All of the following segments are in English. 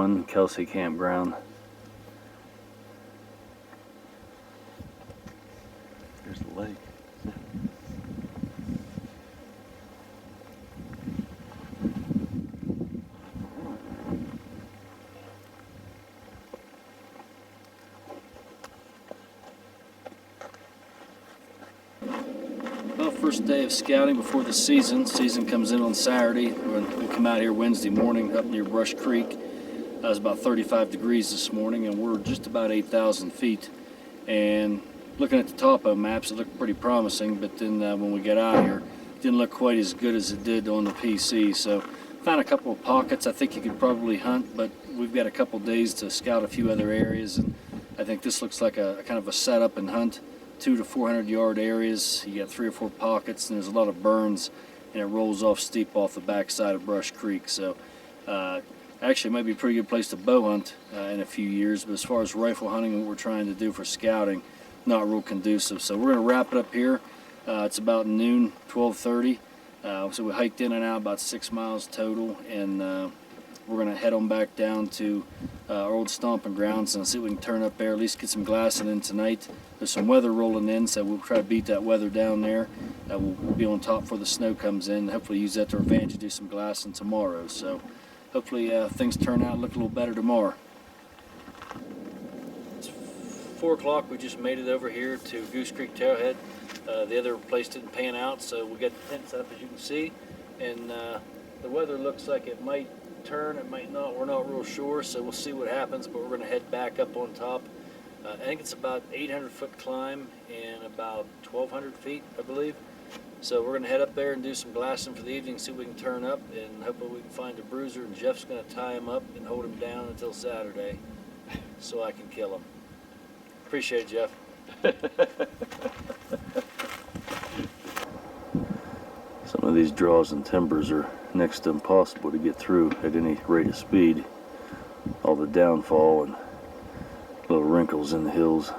1, Kelsey Campground. There's the lake. Well, first day of scouting before the season. Season comes in on Saturday. We come out here Wednesday morning up near Brush Creek. It was about 35 degrees this morning, and we're just about 8,000 feet. And looking at the topo maps, it looked pretty promising, but then when we got out here, it didn't look quite as good as it did on the PC. So found a couple of pockets I think you could probably hunt, but we've got a couple days to scout a few other areas, and I think this looks like a kind of a setup and hunt. 200 to 400 yard areas. You got 3 or 4 pockets, and there's a lot of burns, and it rolls off steep off the backside of Brush Creek. So actually it might be a pretty good place to bow hunt in a few years, but as far as rifle hunting and what we're trying to do for scouting, not real conducive. So we're going to wrap it up here. It's about noon, 12:30. So we hiked in and out about 6 miles total, and we're going to head on back down to our old stomping grounds and see if we can turn up there, at least get some glassing in tonight. There's some weather rolling in, so we'll try to beat that weather down there. We'll be on top before the snow comes in. Hopefully use that to our advantage to do some glassing tomorrow. So hopefully things turn out and look a little better tomorrow. It's 4 o'clock. We just made it over here to Goose Creek Trailhead. The other place didn't pan out, so we got the tent set up as you can see. And the weather looks like it might turn, it might not, we're not real sure, so we'll see what happens, but we're going to head back up on top. I think it's about 800-foot climb and about 1,200 feet, I believe. So we're going to head up there and do some glassing for the evening, see if we can turn up, and hopefully we can find a bruiser, and Jeff's going to tie him up and hold him down until Saturday so I can kill him. Appreciate it, Jeff. Some of these draws and timbers are next to impossible to get through at any rate of speed. All the downfall and little wrinkles in the hills.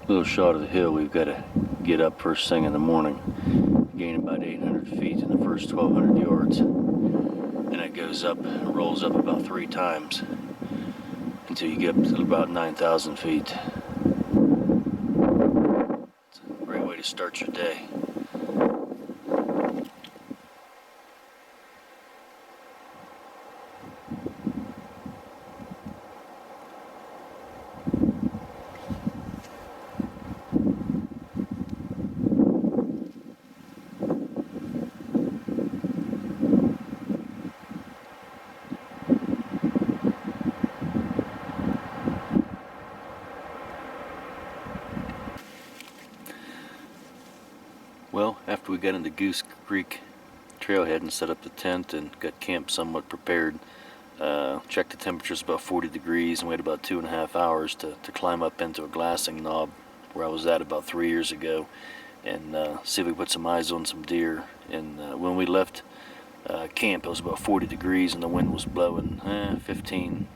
Little shot of the hill we've got to get up first thing in the morning. Gain about 800 feet in the first 1,200 yards. And it goes up, rolls up about 3 times until you get up to about 9,000 feet. It's a great way to start your day. Well, after we got into Goose Creek Trailhead and set up the tent and got camp somewhat prepared, checked the temperatures about 40 degrees and waited about 2.5 hours to climb up into a glassing knob where I was at about 3 years ago, and see if we put some eyes on some deer. And when we left camp, it was about 40 degrees and the wind was blowing 15,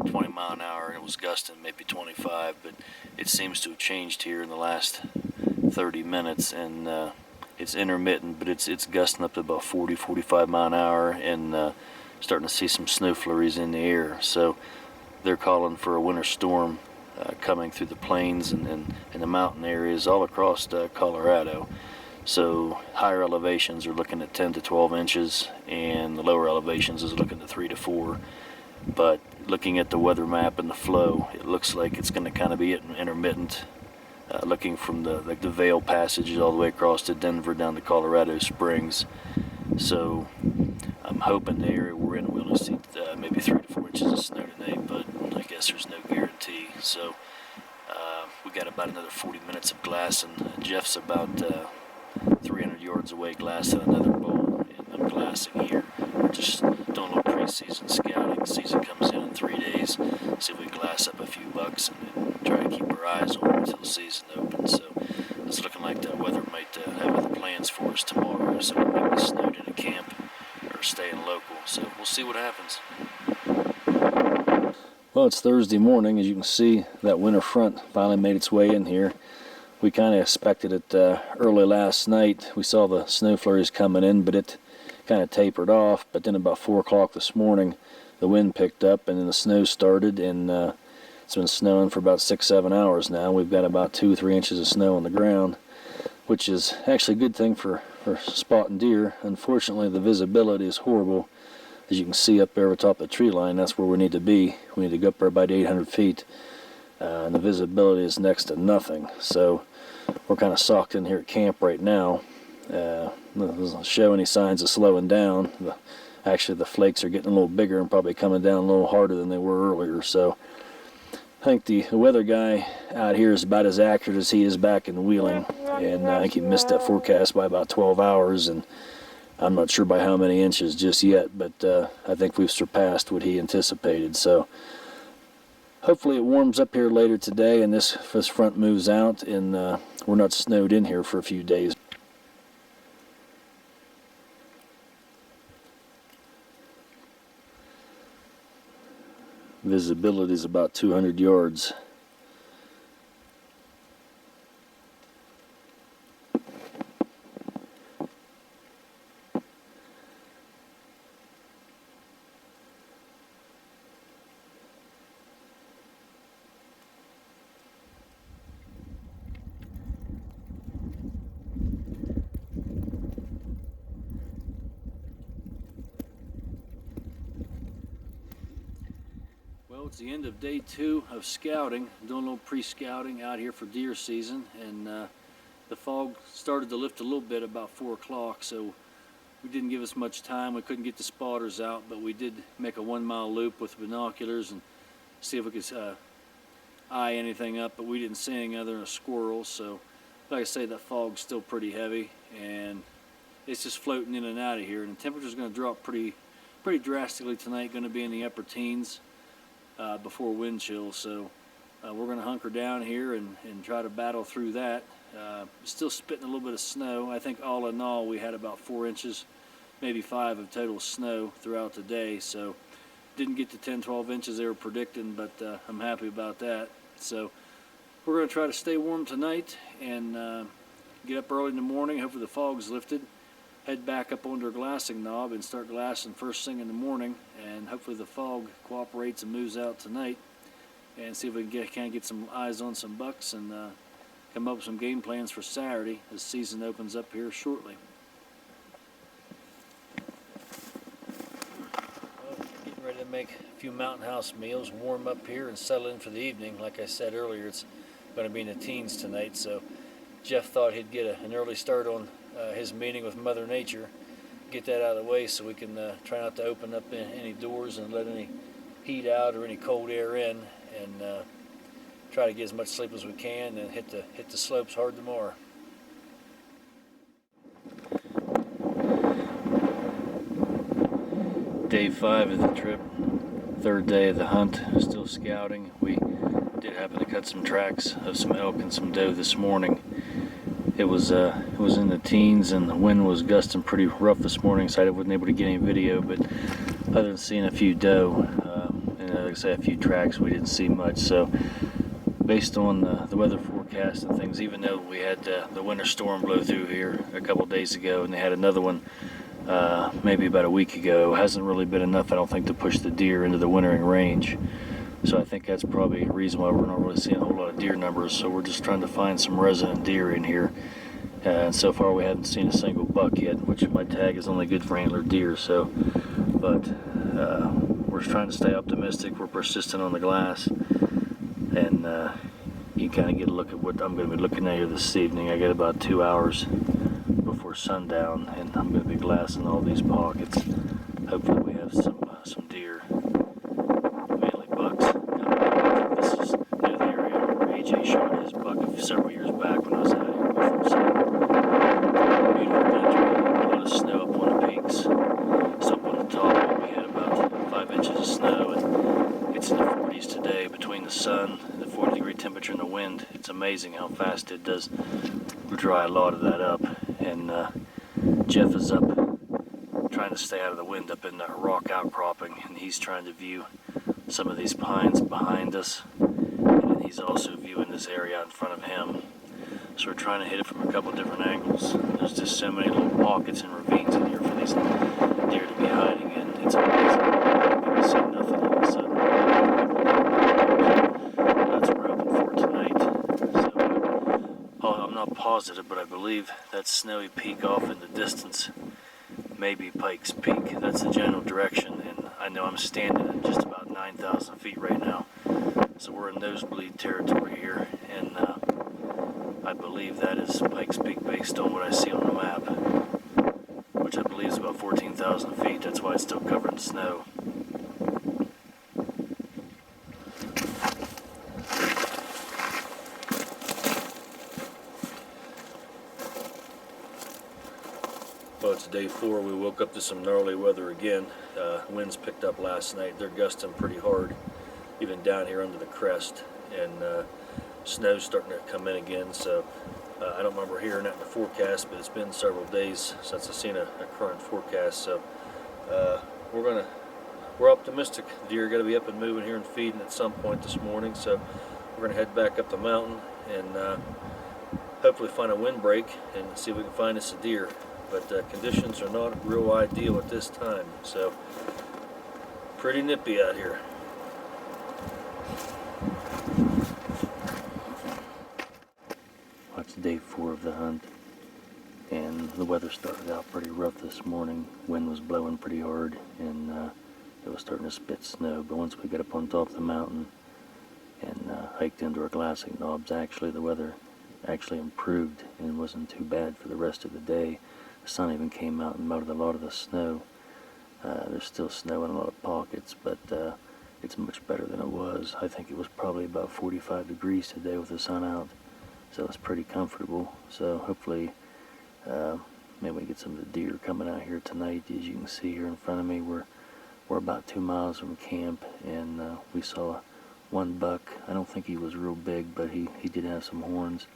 20 mile an hour, and it was gusting maybe 25, but it seems to have changed here in the last 30 minutes, and it's intermittent, but it's gusting up to about 40, 45 mile an hour, and starting to see some snow flurries in the air. So they're calling for a winter storm coming through the plains and the mountain areas all across Colorado. So higher elevations are looking at 10 to 12 inches, and the lower elevations is looking at 3 to 4. But looking at the weather map and the flow, it looks like it's going to kind of be intermittent. Looking from the Vail passages all the way across to Denver down to Colorado Springs. So I'm hoping the area we're in, we'll see maybe 3 to 4 inches of snow today, but I guess there's no guarantee. So we got about another 40 minutes of glassing. Jeff's about 300 yards away glassing another bowl, and I'm glassing here. We're just doing a little pre-season scouting. The season comes in 3 days. See if we can glass up a few bucks and then try to keep our eyes on it until the season opens. So it's looking like the weather might have other plans for us tomorrow, so we might be snowed in a camp or staying local. So we'll see what happens. Well, it's Thursday morning. As you can see, that winter front finally made its way in here. We kind of expected it early last night. We saw the snow flurries coming in, but it kind of tapered off, but then about 4 o'clock this morning the wind picked up and then the snow started, and it's been snowing for about 6-7 hours now. We've got about 2-3 inches of snow on the ground, which is actually a good thing for spotting deer. Unfortunately, the visibility is horrible. As you can see up there over top of the tree line, that's where we need to be. We need to go up there about 800 feet, and the visibility is next to nothing. So we're kind of socked in here at camp right now. Doesn't show any signs of slowing down. Actually, the flakes are getting a little bigger and probably coming down a little harder than they were earlier. So I think the weather guy out here is about as accurate as he is back in Wheeling, and I think he missed that forecast by about 12 hours, and I'm not sure by how many inches just yet, but I think we've surpassed what he anticipated. So hopefully it warms up here later today and this front moves out, and we're not snowed in here for a few days. Visibility is about 200 yards. Well, it's the end of day 2 of scouting. I'm doing a little pre-scouting out here for deer season, and the fog started to lift a little bit about 4 o'clock, so we didn't give us much time. We couldn't get the spotters out, but we did make a 1-mile loop with binoculars and see if we could eye anything up, but we didn't see anything other than a squirrel. So like I say, that fog's still pretty heavy, and it's just floating in and out of here, and the temperature's going to drop pretty drastically tonight, going to be in the upper teens before wind chill. So we're going to hunker down here and try to battle through that. Still spitting a little bit of snow. I think all in all we had about 4 inches, maybe 5 of total snow throughout the day. So didn't get to 10-12 inches they were predicting, but I'm happy about that. So we're going to try to stay warm tonight and get up early in the morning. Hopefully the fog's lifted. Head back up onto our glassing knob and start glassing first thing in the morning, and hopefully the fog cooperates and moves out tonight, and see if we can get some eyes on some bucks and come up with some game plans for Saturday as season opens up here shortly. Well, getting ready to make a few mountain house meals, warm up here and settle in for the evening. Like I said earlier, it's going to be in the teens tonight, so Jeff thought he'd get an early start on his meeting with Mother Nature, get that out of the way so we can try not to open up any doors and let any heat out or any cold air in, and try to get as much sleep as we can and hit the slopes hard tomorrow. Day 5 of the trip, 3rd day of the hunt, still scouting. We did happen to cut some tracks of some elk and some doe this morning. It was in the teens, and the wind was gusting pretty rough this morning, so I wasn't able to get any video. But other than seeing a few doe and like I say, a few tracks, we didn't see much. So based on the weather forecast and things, even though we had the winter storm blow through here a couple days ago, and they had another one maybe about a week ago, hasn't really been enough, I don't think, to push the deer into the wintering range. So I think that's probably a reason why we're not really seeing a whole lot of deer numbers. So we're just trying to find some resident deer in here. And so far we haven't seen a single buck yet, which my tag is only good for antlered deer. So, but we're trying to stay optimistic. We're persistent on the glass, and you kind of get a look at what I'm going to be looking at here this evening. I got about 2 hours before sundown, and I'm going to be glassing all these pockets. Hopefully we have some deer. Shot his buck several years back when I was out here before. So beautiful country, a lot of snow up on the peaks. It's up on the top. We had about 5 inches of snow, and it's in the 40s today between the sun and the 40-degree temperature and the wind. It's amazing how fast it does dry a lot of that up. And Jeff is up trying to stay out of the wind up in the rock outcropping, and he's trying to view some of these pines behind us. He's also viewing this area in front of him. So we're trying to hit it from a couple different angles. There's just so many little pockets and ravines in here for these deer to be hiding in. It's amazing. You see nothing all of a sudden. That's what we're hoping for tonight. So I'm not positive, but I believe that snowy peak off in the distance may be Pike's Peak. That's the general direction, and I know I'm standing at just about 9,000 feet right now. So we're in nosebleed territory here, and I believe that is Pike's Peak based on what I see on the map, which I believe is about 14,000 feet. That's why it's still covered in snow. Well, it's day 4. We woke up to some gnarly weather again. Winds picked up last night. They're gusting pretty hard, even down here under the crest, and snow's starting to come in again. So I don't remember hearing that in the forecast, but it's been several days since I've seen a current forecast. So we're optimistic. Deer are going to be up and moving here and feeding at some point this morning. So we're going to head back up the mountain and hopefully find a windbreak and see if we can find us a deer. But conditions are not real ideal at this time. So pretty nippy out here. It's day 4 of the hunt, and the weather started out pretty rough this morning. Wind was blowing pretty hard, and it was starting to spit snow. But once we got up on top of the mountain and hiked into our glassing knobs, actually the weather actually improved and wasn't too bad for the rest of the day. The sun even came out and melted a lot of the snow. There's still snow in a lot of pockets, but it's much better than it was. I think it was probably about 45 degrees today with the sun out, so it's pretty comfortable. So hopefully maybe we get some of the deer coming out here tonight. As you can see here in front of me, we're about 2 miles from camp, and we saw one buck. I don't think he was real big, but he did have some horns,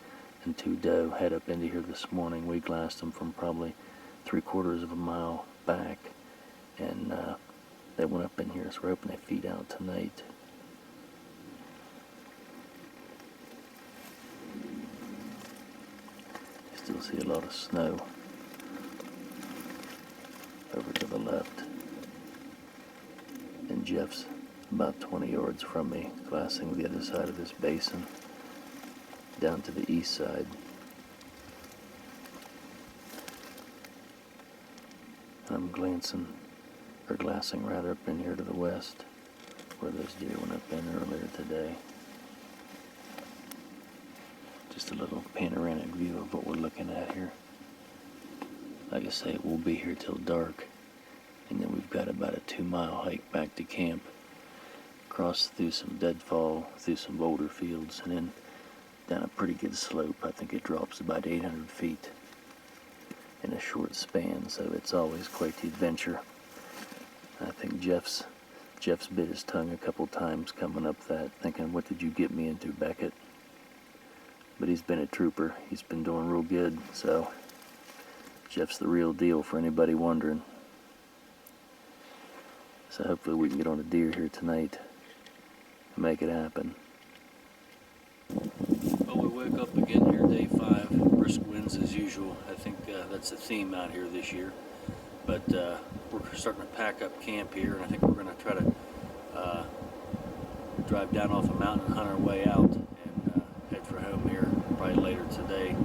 and 2 doe head up into here this morning. We glassed them from probably 3/4 of a mile back, and they went up in here, so we're hoping they feed out tonight. Still see a lot of snow over to the left, and Jeff's about 20 yards from me, glassing the other side of this basin down to the east side. And I'm glassing rather up in here to the west, where those deer went up in earlier today. Just a little panoramic view of what we're looking at here. Like I say, we'll be here till dark, and then we've got about a 2-mile hike back to camp, across through some deadfall, through some boulder fields, and then down a pretty good slope. I think it drops about 800 feet in a short span, so it's always quite the adventure. I think Jeff's bit his tongue a couple times coming up that, thinking, what did you get me into, Beckett? But he's been a trooper. He's been doing real good, so Jeff's the real deal for anybody wondering. So hopefully we can get on a deer here tonight and make it happen. Well, we woke up again here, day 5. Brisk winds as usual. I think that's the theme out here this year. But we're starting to pack up camp here, and I think we're going to try to drive down off the mountain and hunt our way out and head for home here probably later today.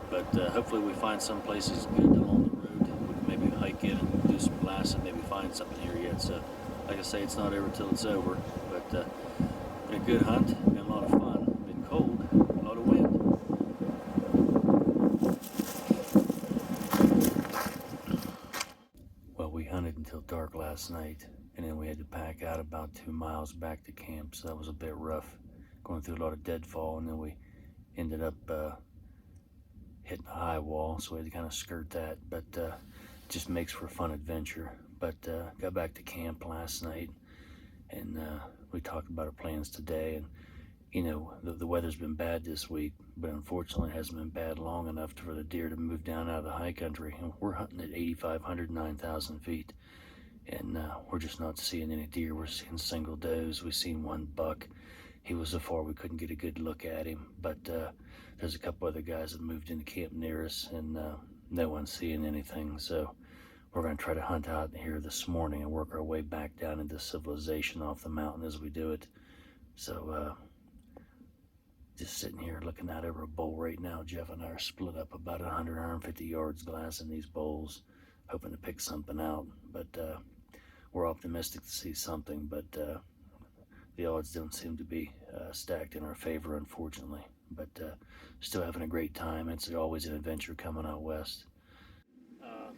But hopefully we find some places good along the road. We can maybe hike in and do some glassing, maybe find something here yet. So like I say, it's not over till it's over. But been a good hunt, been a lot of fun, been cold, a lot of wind. Well, we hunted until dark last night, and then we had to pack out about 2 miles back to camp, so that was a bit rough, going through a lot of deadfall, and then we ended up hitting a high wall, so we had to kind of skirt that, but it just makes for a fun adventure. But got back to camp last night, and we talked about our plans today, and you know, the weather's been bad this week, but unfortunately it hasn't been bad long enough for the deer to move down out of the high country. And we're hunting at 8,500, 9,000 feet, and we're just not seeing any deer. We're seeing single does. We've seen one buck. he was so far we couldn't get a good look at him. But there's a couple other guys that moved into camp near us, and no one's seeing anything. So we're going to try to hunt out here this morning and work our way back down into civilization off the mountain as we do it. So just sitting here looking out over a bowl right now. Jeff and I are split up about 150 yards glassing these bowls, hoping to pick something out. But we're optimistic to see something, but the odds don't seem to be stacked in our favor, unfortunately. But still having a great time. It's always an adventure coming out west.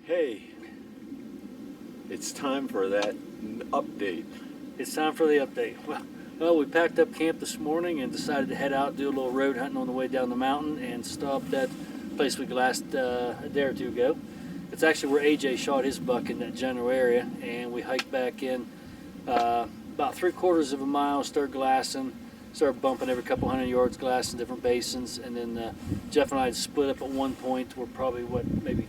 Hey, it's time for that update. It's time for the update. Well, we packed up camp this morning and decided to head out, do a little road hunting on the way down the mountain, and stopped at a place we glassed a day or two ago. It's actually where AJ shot his buck in that general area, and we hiked back in about 3/4 of a mile, started glassing, started bumping every couple hundred yards, glassing different basins, and then Jeff and I had split up at one point. We're probably, maybe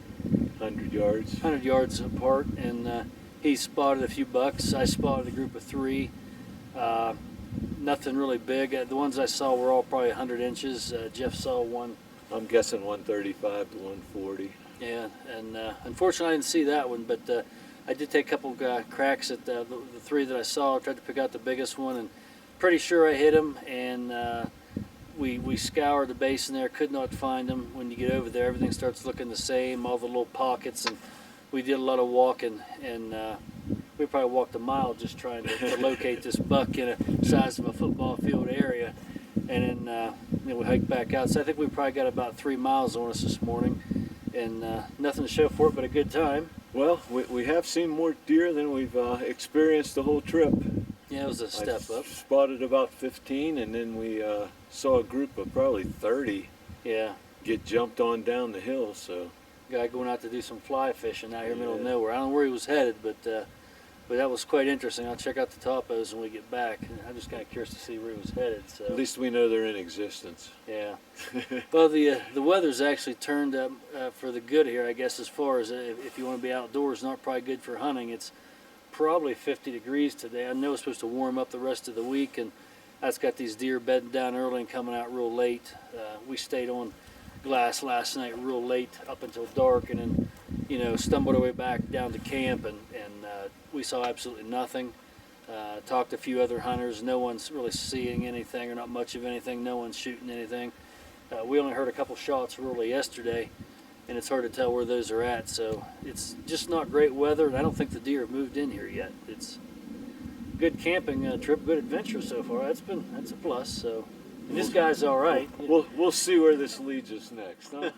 100 yards. 100 yards apart, and he spotted a few bucks. I spotted a group of 3. Nothing really big. The ones I saw were all probably 100 inches. Jeff saw one. I'm guessing 135 to 140. Yeah, and unfortunately I didn't see that one, but I did take a couple cracks at the 3 that I saw. I tried to pick out the biggest one, and pretty sure I hit him, and we scoured the basin there, could not find him. When you get over there, everything starts looking the same, all the little pockets, and we did a lot of walking, and we probably walked a mile just trying to locate this buck in a size of a football field area. And then we hiked back out. So I think we probably got about 3 miles on us this morning, and nothing to show for it but a good time. Well, we have seen more deer than we've experienced the whole trip. Yeah, it was a step up. Spotted about 15, and then we saw a group of probably 30 get jumped on down the hill. So guy going out to do some fly fishing out here in the middle of nowhere. I don't know where he was headed, but that was quite interesting. I'll check out the topos when we get back. I'm just kind of curious to see where he was headed. So at least we know they're in existence. Yeah. Well, the weather's actually turned up for the good here, I guess, as far as if you want to be outdoors. Not probably good for hunting. It's probably 50 degrees today. I know it's supposed to warm up the rest of the week, and that's got these deer bedding down early and coming out real late. We stayed on glass last night real late up until dark, and then stumbled our way back down to camp, and we saw absolutely nothing. Talked to a few other hunters. No one's really seeing anything, or not much of anything. No one's shooting anything. We only heard a couple shots really yesterday, and it's hard to tell where those are at. So it's just not great weather, and I don't think the deer have moved in here yet. It's good camping trip, good adventure so far. That's a plus. So and this guy's all right. We'll see where this leads us next, huh?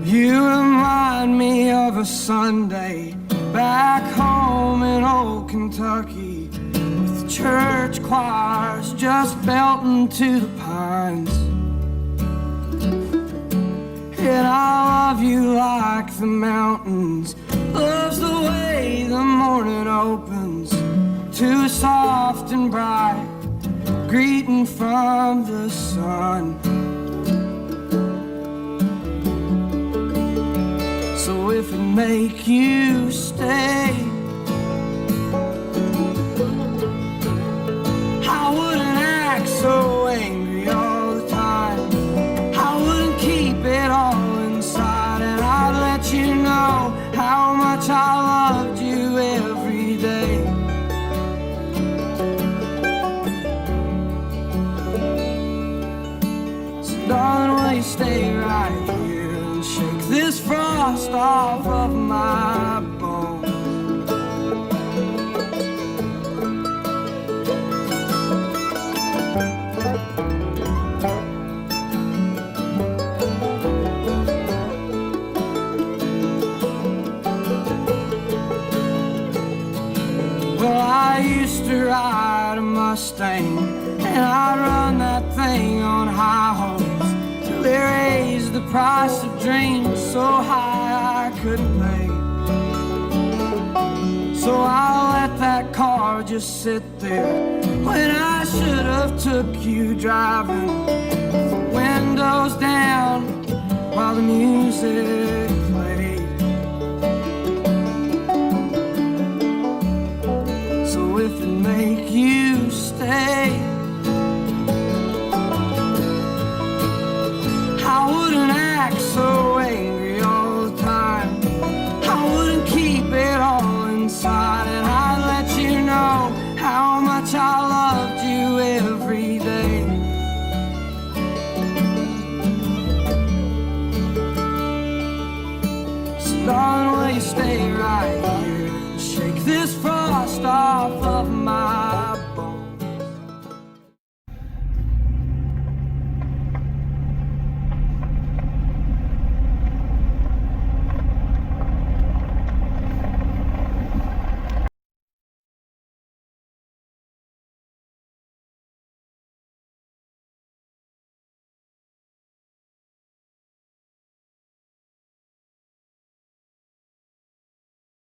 You remind me of a Sunday back home in old Kentucky, with the church choirs just belting to the pines. And I love you like the mountains, loves the way the morning opens to a soft and bright greeting from the sun. So if it make you stay, I wouldn't act so angry all the time. I wouldn't keep it all inside, and I'd let you know how much I loved you every day. So darling, will you stay right here and shake this frost off of my bones? Well, I used to ride a Mustang, and I'd run that thing on high hopes till they raised the price of dreams so high I couldn't pay. So I let that car car would just sit there when I should have took you driving, windows down while the music played. So if it make you stay,